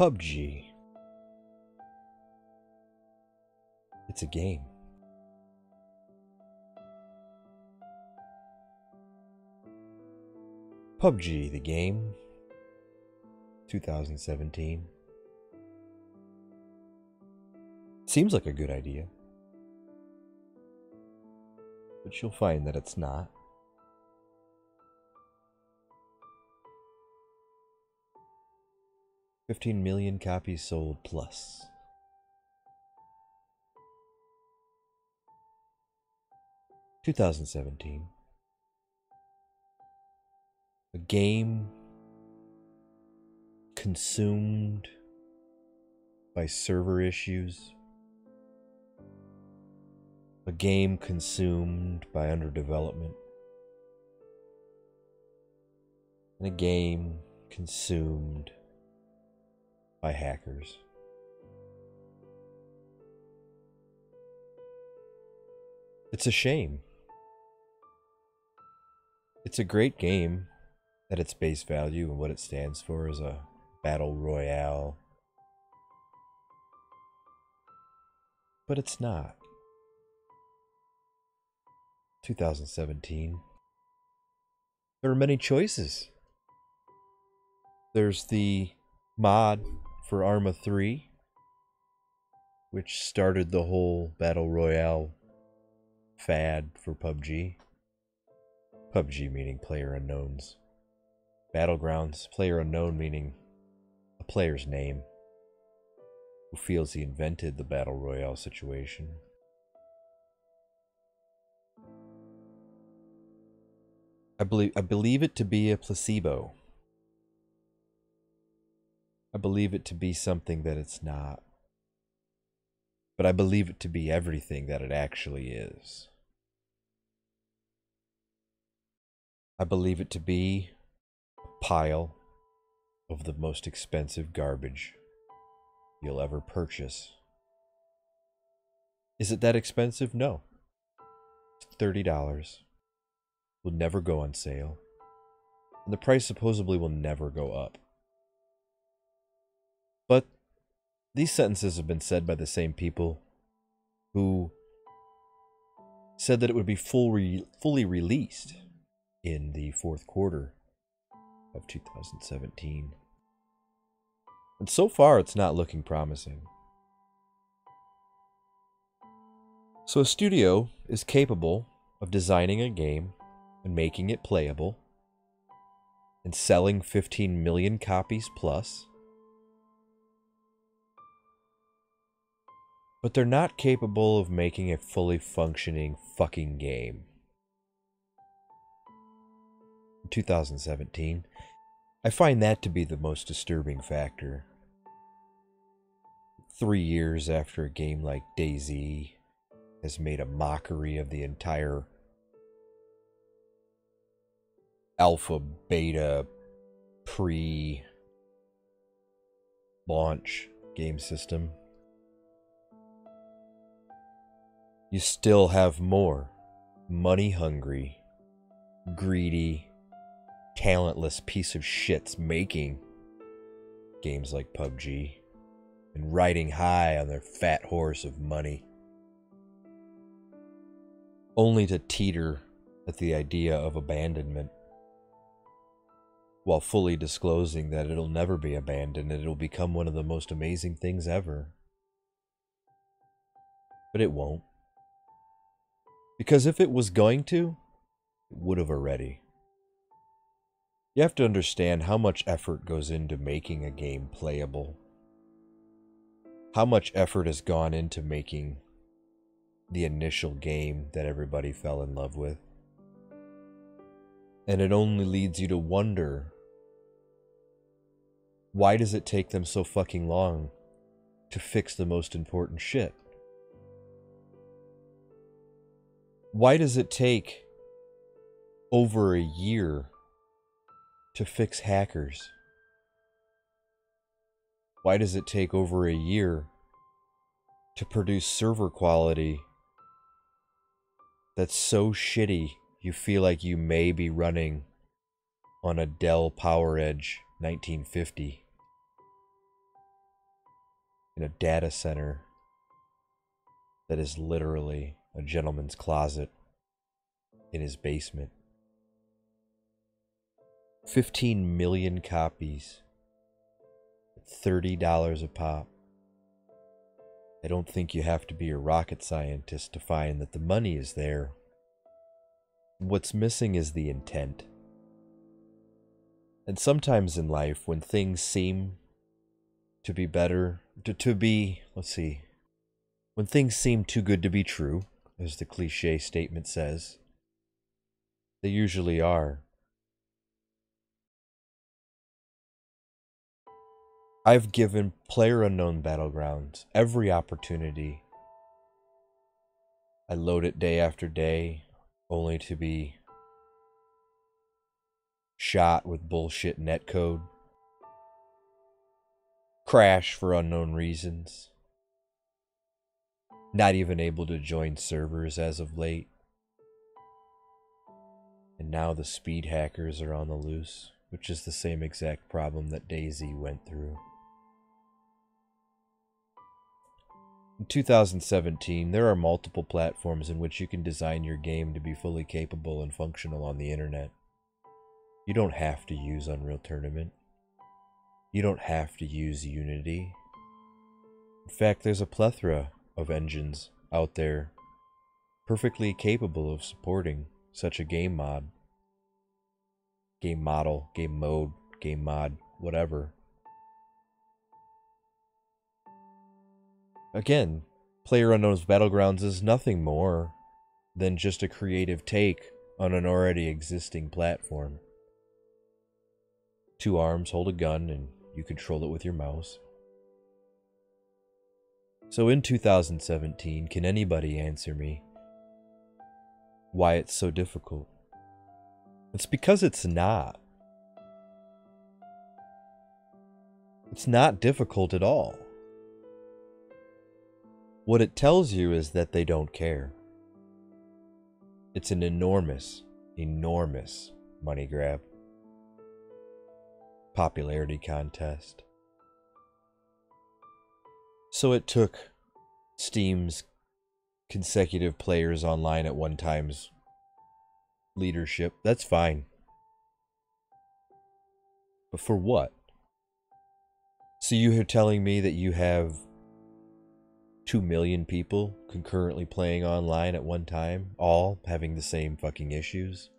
PUBG. It's a game. PUBG, the game. 2017. Seems like a good idea. But you'll find that it's not. $15 million copies sold plus. (2017). A game consumed by server issues. A game consumed by underdevelopment. And a game consumed by hackers. It's a shame. It's a great game at its base value and what it stands for as a battle royale. But it's not. 2017. There are many choices. There's the mod for Arma 3, which started the whole battle royale fad for PUBG. PUBG meaning PlayerUnknown's. Battlegrounds, PlayerUnknown meaning a player's name who feels he invented the battle royale situation. I believe it to be a placebo. I believe it to be something that it's not. But I believe it to be everything that it actually is. I believe it to be a pile of the most expensive garbage you'll ever purchase. Is it that expensive? No. It's $30. Will never go on sale. And the price supposedly will never go up. But these sentences have been said by the same people who said that it would be fully released in the fourth quarter of 2017. And so far, it's not looking promising. So a studio is capable of designing a game and making it playable and selling 15 million copies plus. But they're not capable of making a fully functioning fucking game. In 2017, I find that to be the most disturbing factor. 3 years after a game like DayZ has made a mockery of the entire alpha, beta, pre-launch game system, you still have more money-hungry, greedy, talentless piece of shits making games like PUBG and riding high on their fat horse of money, only to teeter at the idea of abandonment while fully disclosing that it'll never be abandoned and it'll become one of the most amazing things ever. But it won't. Because if it was going to, it would have already. You have to understand how much effort goes into making a game playable. How much effort has gone into making the initial game that everybody fell in love with. And it only leads you to wonder, why does it take them so fucking long to fix the most important shit? Why does it take over a year to fix hackers? Why does it take over a year to produce server quality that's so shitty you feel like you may be running on a Dell PowerEdge 1950? in a data center that is literally a gentleman's closet in his basement. 15 million copies, $30 a pop. I don't think you have to be a rocket scientist to find that the money is there. What's missing is the intent. And sometimes in life, when things seem to be better, when things seem too good to be true, as the cliche statement says, they usually are. I've given PlayerUnknown's Battlegrounds every opportunity. I load it day after day, only to be shot with bullshit netcode, crash for unknown reasons, not even able to join servers as of late, and now the speed hackers are on the loose, which is the same exact problem that DayZ went through. In 2017, there are multiple platforms in which you can design your game to be fully capable and functional on the internet. You don't have to use Unreal Tournament. You don't have to use Unity. In fact, there's a plethora of engines out there perfectly capable of supporting such a game mod. Game model, game mode, game mod, whatever. Again, PlayerUnknown's Battlegrounds is nothing more than just a creative take on an already existing platform. 2 arms hold a gun and you control it with your mouse. So in 2017, can anybody answer me why it's so difficult? It's because it's not. It's not difficult at all. What it tells you is that they don't care. It's an enormous, enormous money grab. Popularity contest. So it took Steam's consecutive players online at one time's leadership. That's fine. But for what? So you're telling me that you have 2 million people concurrently playing online at one time, all having the same fucking issues?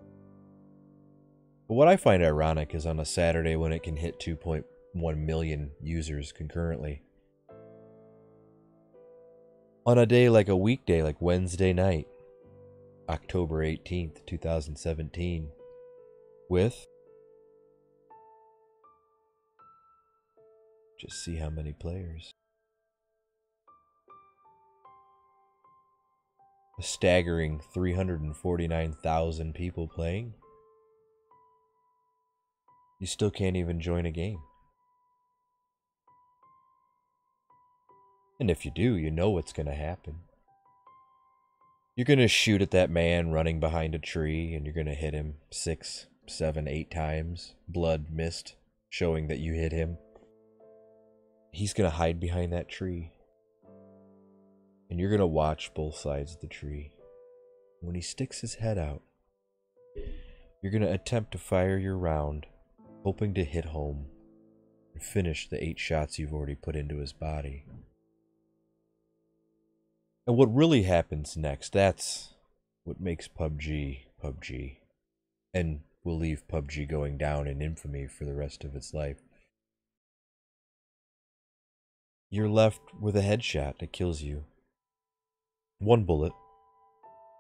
But what I find ironic is on a Saturday when it can hit 2.1 million users concurrently. On a day like a weekday, like Wednesday night, October 18th, 2017, with, just see how many players. A staggering 349,000 people playing. You still can't even join a game. And if you do, you know what's going to happen. You're going to shoot at that man running behind a tree, and you're going to hit him 6, 7, 8 times. Blood mist showing that you hit him. He's going to hide behind that tree. And you're going to watch both sides of the tree. When he sticks his head out, you're going to attempt to fire your round, hoping to hit home and finish the 8 shots you've already put into his body. And what really happens next, that's what makes PUBG PUBG. And will leave PUBG going down in infamy for the rest of its life. You're left with a headshot that kills you. 1 bullet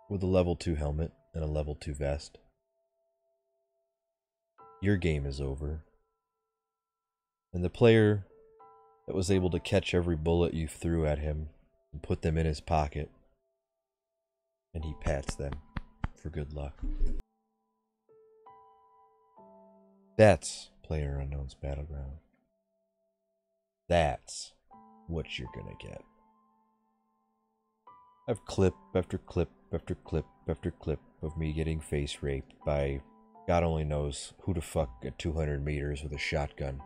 with a level 2 helmet and a level 2 vest. Your game is over. And the player that was able to catch every bullet you threw at him and put them in his pocket, and he pats them for good luck. That's PlayerUnknown's Battleground. That's what you're gonna get. I've clip after clip after clip after clip of me getting face raped by God only knows who the fuck at 200 meters with a shotgun.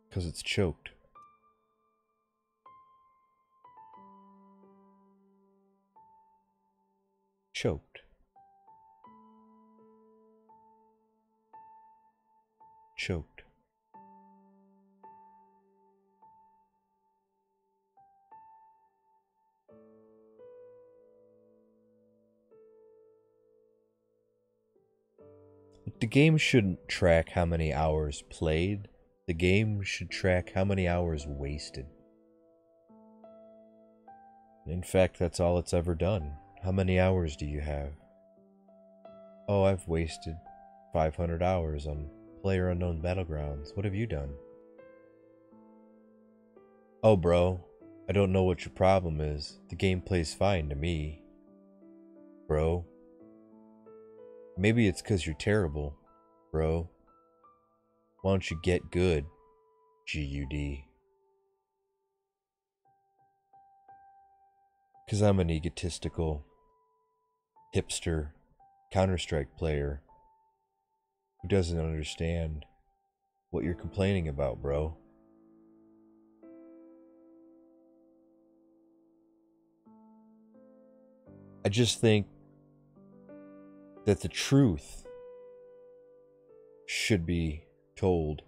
Because it's choked. Choked. Choked. The game shouldn't track how many hours played. The game should track how many hours wasted. In fact, that's all it's ever done. How many hours do you have? Oh, I've wasted 500 hours on PlayerUnknown's Battlegrounds. What have you done? Oh, bro, I don't know what your problem is. The game plays fine to me. Bro. Maybe it's 'cause you're terrible, bro. Why don't you get good, GUD? 'Cause I'm an egotistical, hipster, Counter-Strike player who doesn't understand what you're complaining about, bro. I just think that the truth should be told.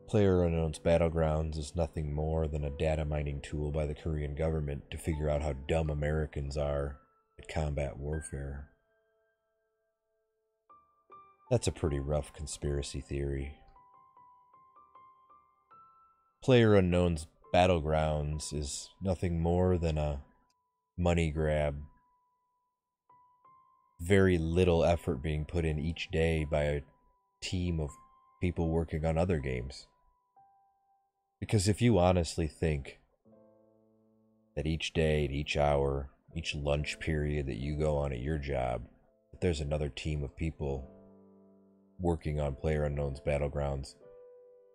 PlayerUnknown's Battlegrounds is nothing more than a data mining tool by the Korean government to figure out how dumb Americans are at combat warfare. That's a pretty rough conspiracy theory. PlayerUnknown's Battlegrounds is nothing more than a money grab. Very little effort being put in each day by a team of people working on other games. Because if you honestly think that each day, each hour, each lunch period that you go on at your job, that there's another team of people working on PlayerUnknown's Battlegrounds,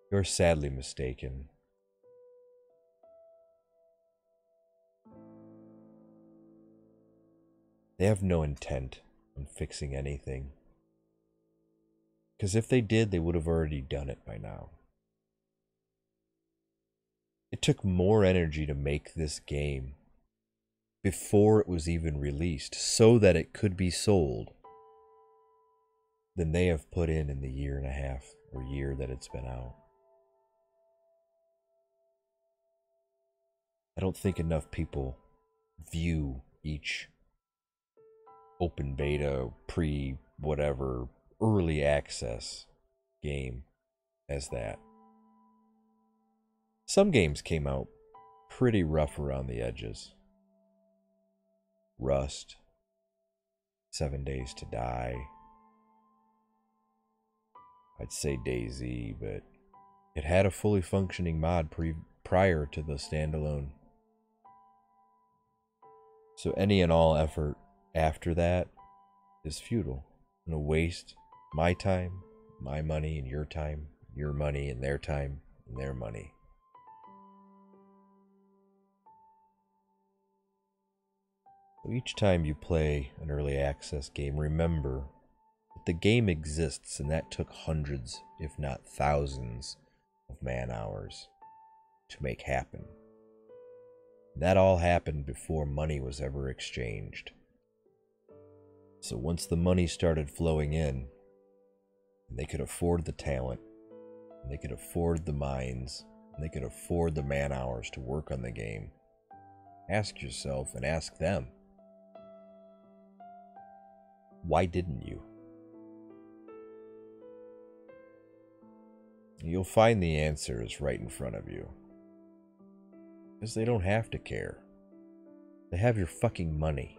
you're sadly mistaken. They have no intent on fixing anything. Because if they did, they would have already done it by now. It took more energy to make this game before it was even released so that it could be sold than they have put in the year and a half or year that it's been out. I don't think enough people view each open beta, pre-whatever, early access game as that. Some games came out pretty rough around the edges. Rust, 7 Days to Die. I'd say DayZ, but it had a fully functioning mod prior to the standalone. So any and all effort after that is futile and a waste. My time, my money, and your time, your money, and their time, and their money. So each time you play an early access game, remember that the game exists and that took hundreds, if not thousands, of man-hours to make happen. That all happened before money was ever exchanged. So once the money started flowing in, and they could afford the talent, and they could afford the minds, and they could afford the man-hours to work on the game, ask yourself and ask them, why didn't you? You'll find the answers right in front of you. Because they don't have to care. They have your fucking money.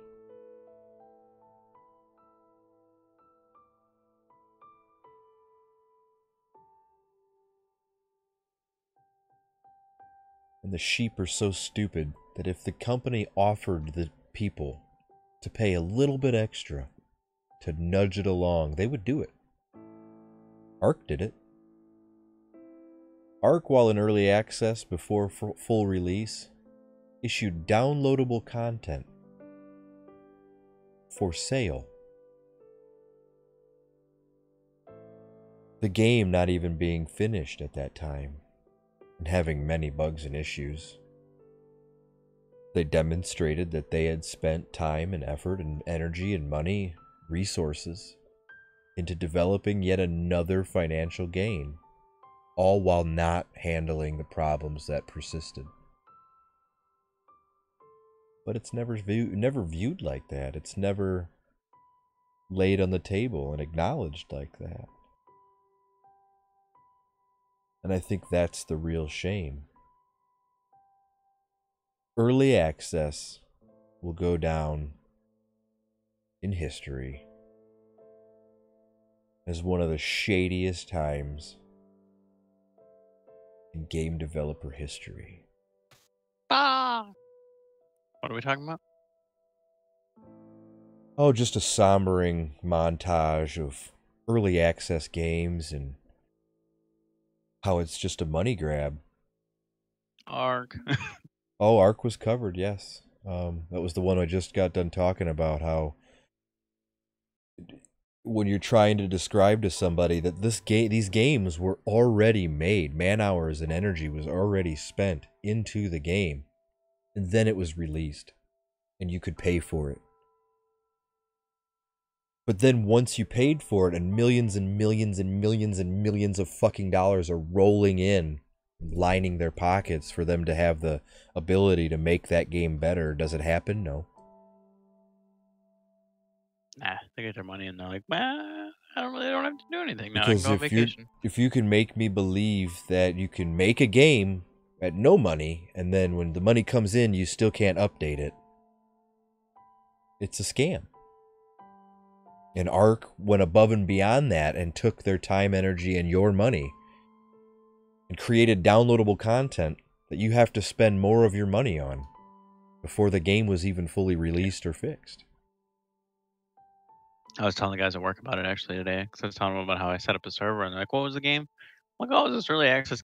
And the sheep are so stupid that if the company offered the people to pay a little bit extra to nudge it along, they would do it. Ark did it. Ark, while in early access before full release, issued downloadable content for sale. The game not even being finished at that time and having many bugs and issues. They demonstrated that they had spent time and effort and energy and money, resources, into developing yet another financial gain, all while not handling the problems that persisted. But it's never viewed like that. It's never laid on the table and acknowledged like that. And I think that's the real shame. Early access will go down in history as one of the shadiest times in game developer history. Ah! What are we talking about? Oh, just a sombering montage of early access games and how it's just a money grab. Ark. Oh, Ark was covered, yes. That was the one I just got done talking about, how when you're trying to describe to somebody that these games were already made, man hours and energy was already spent into the game, and then it was released, and you could pay for it. But then once you paid for it, and millions and millions and millions and millions of fucking dollars are rolling in, lining their pockets for them to have the ability to make that game better, does it happen? No. Nah, they get their money and they're like, well, I don't have to do anything now. I can Because go on vacation. if you can make me believe that you can make a game at no money, and then when the money comes in, you still can't update it, it's a scam. And Ark went above and beyond that and took their time, energy, and your money and created downloadable content that you have to spend more of your money on before the game was even fully released or fixed. I was telling the guys at work about it actually today because I was telling them about how I set up a server and they're like, what was the game? I'm like, oh, it was this early access